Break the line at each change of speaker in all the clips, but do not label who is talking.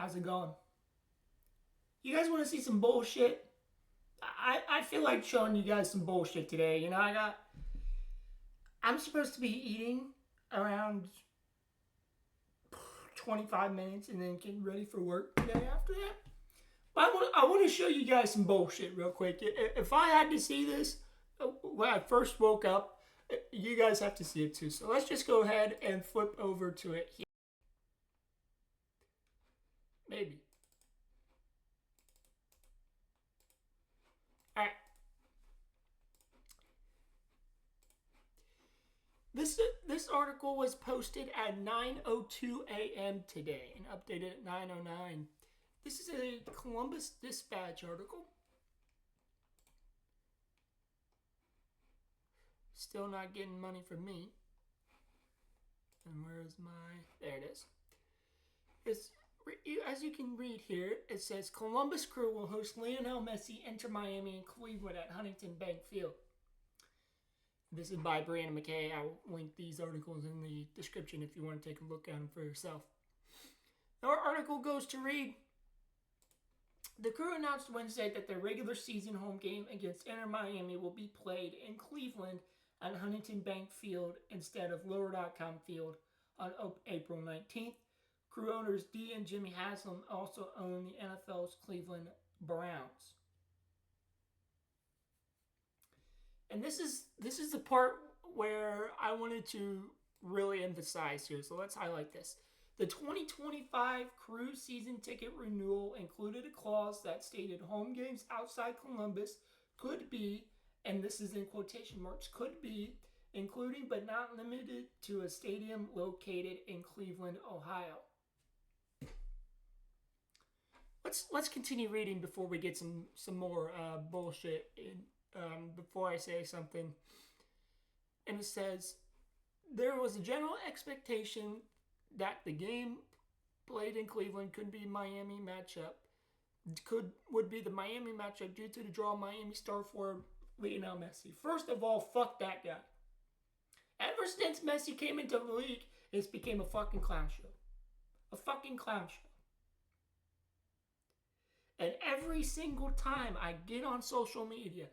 How's it going? You guys want to see some bullshit? I feel like showing you guys some bullshit today. I'm supposed to be eating around 25 minutes and then getting ready for work today after that. But I want to show you guys some bullshit real quick. If I had to see this when I first woke up, you guys have to see it too. So let's just go ahead and flip over to it here. Maybe. All right. This article was posted at 9:02 a.m. today and updated at 9:09. This is a Columbus Dispatch article. Still not getting money from me. And where's my... There it is. As you can read here, it says Columbus Crew will host Lionel Messi, Inter Miami, and Cleveland at Huntington Bank Field. This is by Brianna McKay. I'll link these articles in the description if you want to take a look at them for yourself. Our article goes to read, the Crew announced Wednesday that their regular season home game against Inter Miami will be played in Cleveland at Huntington Bank Field instead of Lower.com Field on April 19th. Crew owners Dee and Jimmy Haslam also own the NFL's Cleveland Browns. And this is the part where I wanted to really emphasize here. So let's highlight this. The 2025 Crew season ticket renewal included a clause that stated home games outside Columbus could be, and this is in quotation marks, could be, including but not limited to a stadium located in Cleveland, Ohio. Let's continue reading before we get some more bullshit in. Before I say something. And it says, there was a general expectation that the game played in Cleveland could be Miami matchup. Would be the Miami matchup due to the draw Miami star for Lionel Messi. First of all, fuck that guy. Ever since Messi came into the league, it's became a fucking clown show. A fucking clown show. And every single time I get on social media,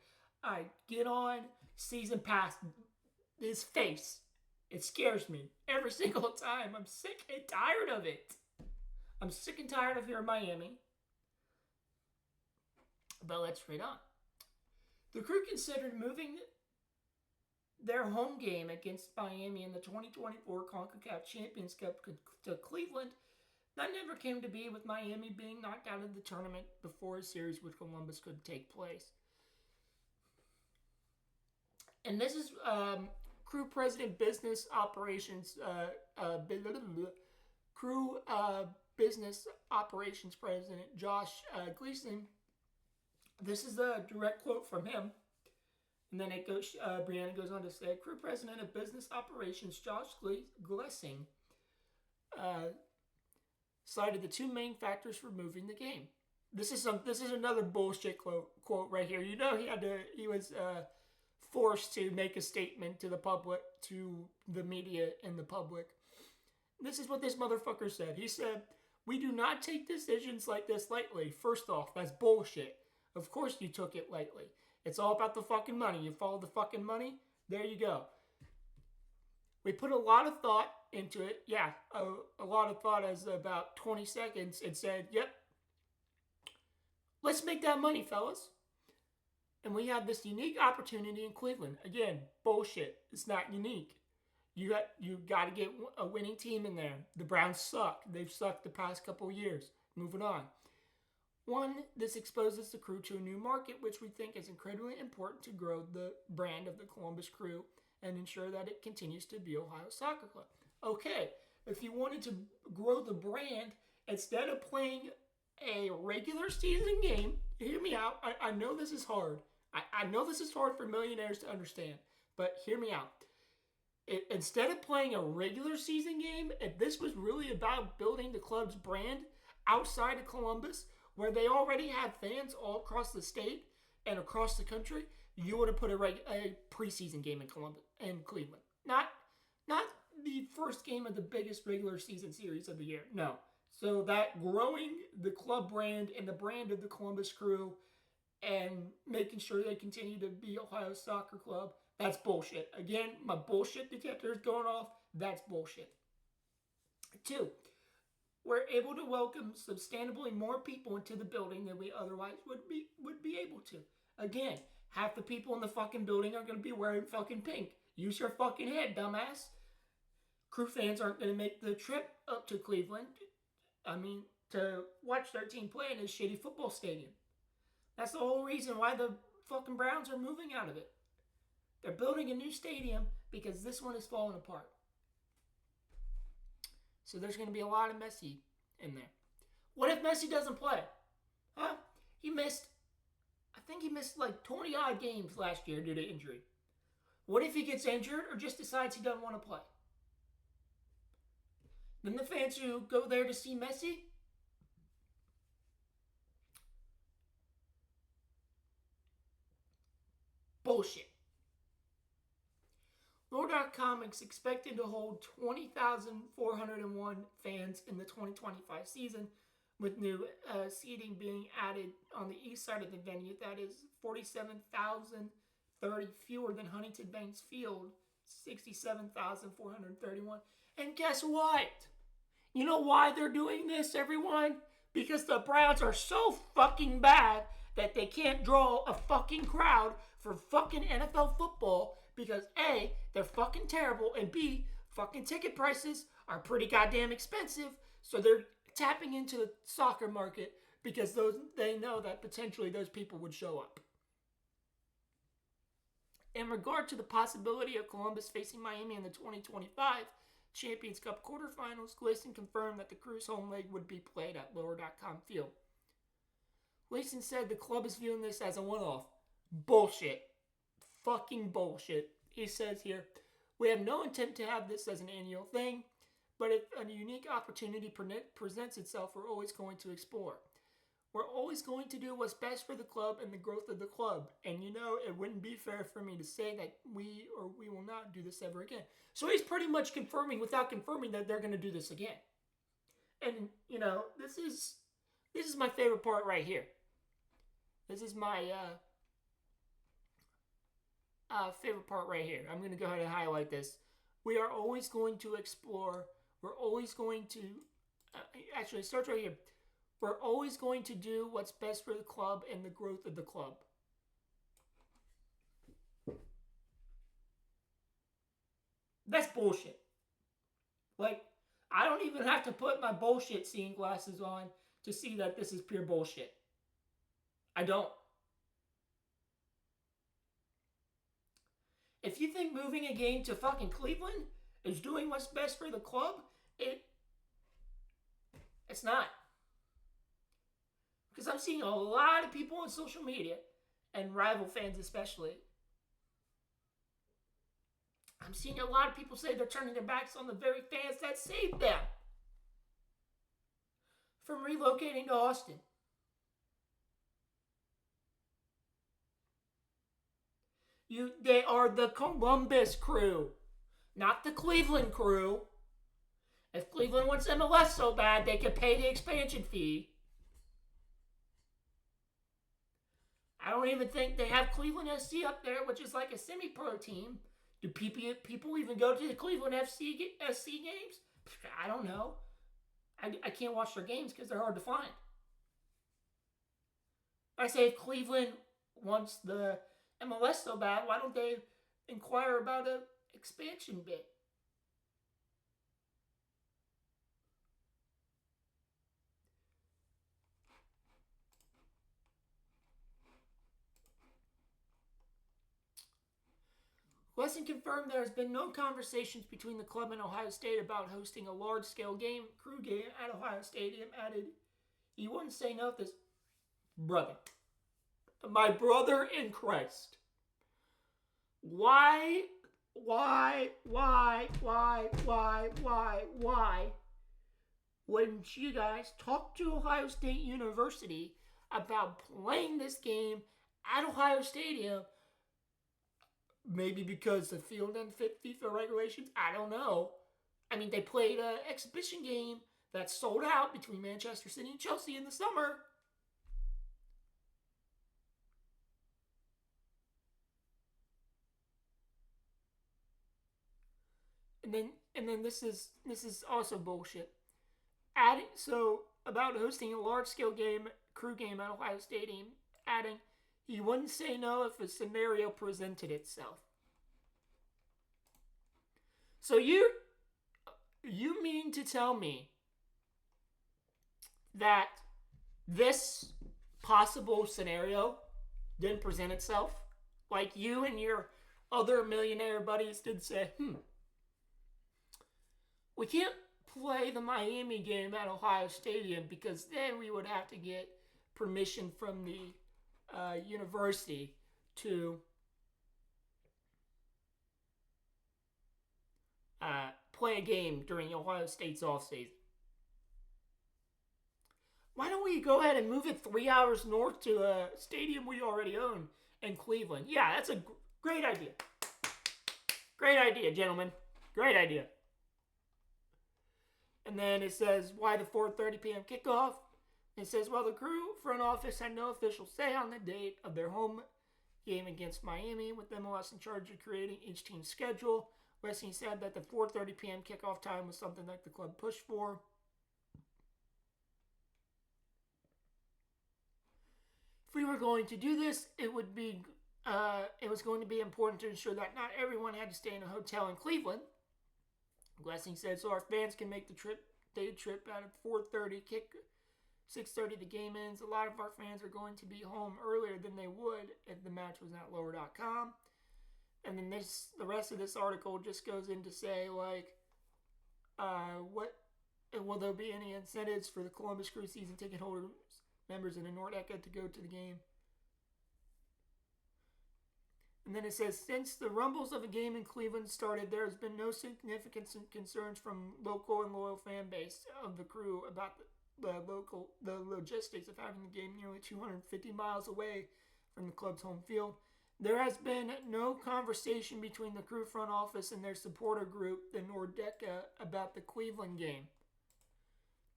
I get on season pass, his face, it scares me every single time. I'm sick and tired of it. I'm sick and tired of here in Miami. But let's read on. The Crew considered moving their home game against Miami in the 2024 CONCACAF Champions Cup to Cleveland. That never came to be, with Miami being knocked out of the tournament before a series with Columbus could take place. And this is Crew President Business Operations, Crew Business Operations President Josh Gleason. This is a direct quote from him. And then it goes. Brianna goes on to say, Crew President of Business Operations Josh Gleason cited the two main factors for moving the game. This is another bullshit quote right here. You know he was forced to make a statement to the public, to the media and the public. This is what this motherfucker said. He said, we do not take decisions like this lightly. First off, that's bullshit. Of course you took it lightly. It's all about the fucking money. You follow the fucking money, there you go. We put a lot of thought into it. Yeah, a lot of thought as about 20 seconds and said, yep, let's make that money, fellas. And we have this unique opportunity in Cleveland. Again, bullshit. It's not unique. You got to get a winning team in there. The Browns suck. They've sucked the past couple of years. Moving on. One, this exposes the Crew to a new market, which we think is incredibly important to grow the brand of the Columbus Crew and ensure that it continues to be Ohio Soccer Club. Okay, if you wanted to grow the brand, instead of playing a regular season game, hear me out. I know this is hard. I know this is hard for millionaires to understand, but hear me out. Instead of playing a regular season game, if this was really about building the club's brand outside of Columbus, where they already have fans all across the state and across the country, you would have put a preseason game in Cleveland. Not the first game of the biggest regular season series of the year. No. So that growing the club brand and the brand of the Columbus Crew and making sure they continue to be Ohio Soccer Club, that's bullshit. Again, my bullshit detector is going off. That's bullshit. Two, we're able to welcome substantially more people into the building than we otherwise would be able to. Again, half the people in the fucking building are going to be wearing fucking pink. Use your fucking head, dumbass. Crew fans aren't going to make the trip up to Cleveland. To watch their team play in a shitty football stadium. That's the whole reason why the fucking Browns are moving out of it. They're building a new stadium because this one is falling apart. So there's going to be a lot of Messi in there. What if Messi doesn't play? Huh? I think he missed like 20 odd games last year due to injury. What if he gets injured or just decides he doesn't want to play? Then the fans who go there to see Messi, bullshit. Lore.com is expected to hold 20,401 fans in the 2025 season, with new seating being added on the east side of the venue. That is 47,030 fewer than Huntington Banks Field, 67,431. And guess what? You know why they're doing this, everyone? Because the Browns are so fucking bad that they can't draw a fucking crowd for fucking NFL football because A, they're fucking terrible, and B, fucking ticket prices are pretty goddamn expensive, so they're tapping into the soccer market because they know that potentially those people would show up. In regard to the possibility of Columbus facing Miami in the 2025 Champions Cup quarterfinals, Gleason confirmed that the Crew's home leg would be played at Lower.com Field. Gleason said the club is viewing this as a one-off. Bullshit. Fucking bullshit. He says here, we have no intent to have this as an annual thing, but if a unique opportunity presents itself, we're always going to explore. We're always going to do what's best for the club and the growth of the club. And it wouldn't be fair for me to say that we will not do this ever again. So he's pretty much confirming without confirming that they're going to do this again. And, this is my favorite part right here. This is my favorite part right here. I'm going to go ahead and highlight this. We are always going to explore. We're always going to... actually, it starts right here. We're always going to do what's best for the club and the growth of the club. That's bullshit. Like, I don't even have to put my bullshit seeing glasses on to see that this is pure bullshit. I don't. If you think moving a game to fucking Cleveland is doing what's best for the club, it's not. Because I'm seeing a lot of people on social media, and rival fans especially, I'm seeing a lot of people say they're turning their backs on the very fans that saved them from relocating to Austin. They are the Columbus Crew, not the Cleveland Crew. If Cleveland wants MLS so bad, they could pay the expansion fee. I don't even think they have Cleveland SC up there, which is like a semi-pro team. Do people even go to the Cleveland SC games? I don't know. I can't watch their games because they're hard to find. I say if Cleveland wants the MLS so bad, why don't they inquire about an expansion bid? Gleason confirmed there has been no conversations between the club and Ohio State about hosting a large-scale Crew game at Ohio Stadium. Added, he wouldn't say no if this... Brother. My brother in Christ. Why, wouldn't you guys talk to Ohio State University about playing this game at Ohio Stadium? Maybe because the field didn't fit FIFA regulations. I don't know. I mean, they played an exhibition game that's sold out between Manchester City and Chelsea in the summer. And then this is also bullshit. About hosting a large scale crew game at Ohio Stadium, adding he wouldn't say no if a scenario presented itself. So you mean to tell me that this possible scenario didn't present itself? Like you and your other millionaire buddies did say, we can't play the Miami game at Ohio Stadium because then we would have to get permission from the university to play a game during Ohio State's offseason. Why don't we go ahead and move it 3 hours north to a stadium we already own in Cleveland? Yeah, that's a great idea. Great idea, gentlemen. Great idea. And then it says, why the 4:30 p.m. kickoff? It says, well, the crew front office had no official say on the date of their home game against Miami, with MLS in charge of creating each team's schedule. Westing said that the 4:30 p.m. kickoff time was something that the club pushed for. If we were going to do this, it was going to be important to ensure that not everyone had to stay in a hotel in Cleveland. Glessing said, so our fans can make the day trip out of 4:30 kick, 6:30 the game ends. A lot of our fans are going to be home earlier than they would if the match was at lower.com. And then the rest of this article just goes in to say, like, will there be any incentives for the Columbus Crew season ticket holders, members in the Nordecke to go to the game? And then it says, since the rumbles of a game in Cleveland started, there has been no significant concerns from local and loyal fan base of the Crew about the logistics of having the game nearly 250 miles away from the club's home field. There has been no conversation between the Crew front office and their supporter group, the Nordecke, about the Cleveland game.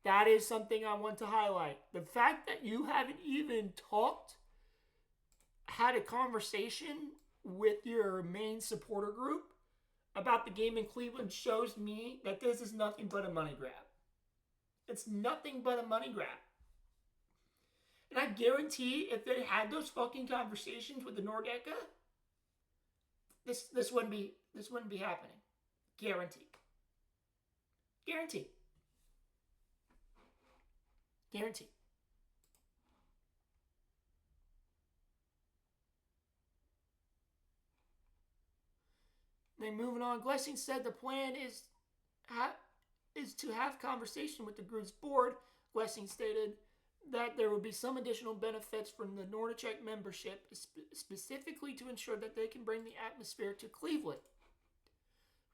That is something I want to highlight. The fact that you haven't even had a conversation with your main supporter group about the game in Cleveland shows me that this is nothing but a money grab. It's nothing but a money grab. And I guarantee if they had those fucking conversations with the Nordecke, this wouldn't be happening. Guaranteed. Guaranteed. Guaranteed. Then moving on, Glessing said the plan is to have conversation with the group's board. Glessing stated that there will be some additional benefits from the Nordecke membership, specifically to ensure that they can bring the atmosphere to Cleveland.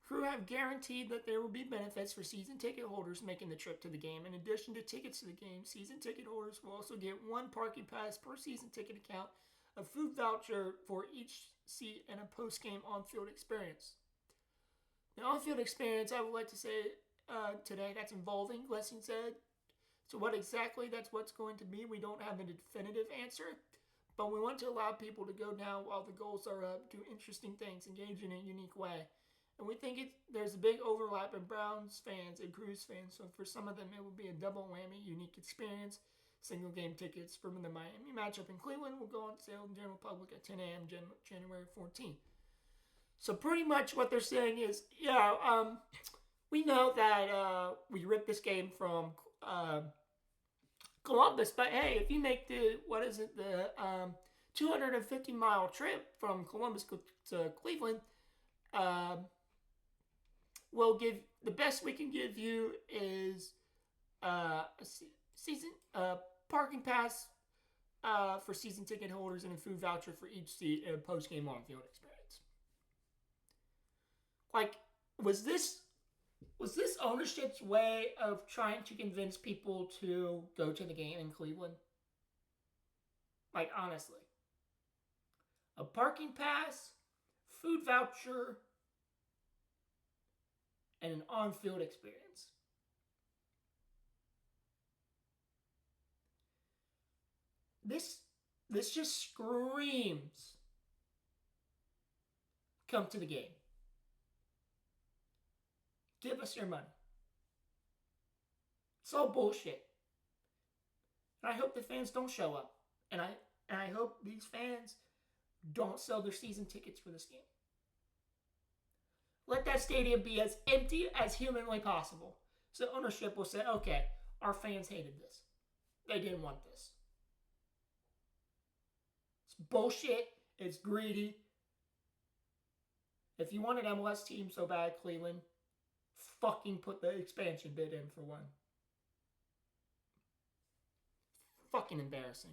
Crew have guaranteed that there will be benefits for season ticket holders making the trip to the game. In addition to tickets to the game, season ticket holders will also get one parking pass per season ticket account, a food voucher for each seat, and a post-game on-field experience. The on-field experience, I would like to say today, that's involving, Glessing said. So what exactly that's what's going to be, we don't have a definitive answer, but we want to allow people to go down while the goals are up, do interesting things, engage in a unique way. And we think there's a big overlap in Browns fans and Crews fans, so for some of them it will be a double whammy, unique experience. Single game tickets from the Miami matchup in Cleveland will go on sale in general public at 10 a.m. January 14th. So pretty much what they're saying is, we know that we ripped this game from Columbus, but hey, if you make the 250-mile trip from Columbus to Cleveland, we'll give the best we can give you is a season parking pass for season ticket holders and a food voucher for each seat and a post-game on-field experience. Like, was this ownership's way of trying to convince people to go to the game in Cleveland? Like, honestly. A parking pass, food voucher, and an on-field experience. This just screams, come to the game. Give us your money. It's all bullshit. And I hope the fans don't show up. And I hope these fans don't sell their season tickets for this game. Let that stadium be as empty as humanly possible. So ownership will say, okay, our fans hated this. They didn't want this. It's bullshit. It's greedy. If you want an MLS team so bad, Cleveland, fucking put the expansion bid in for one. Fucking embarrassing.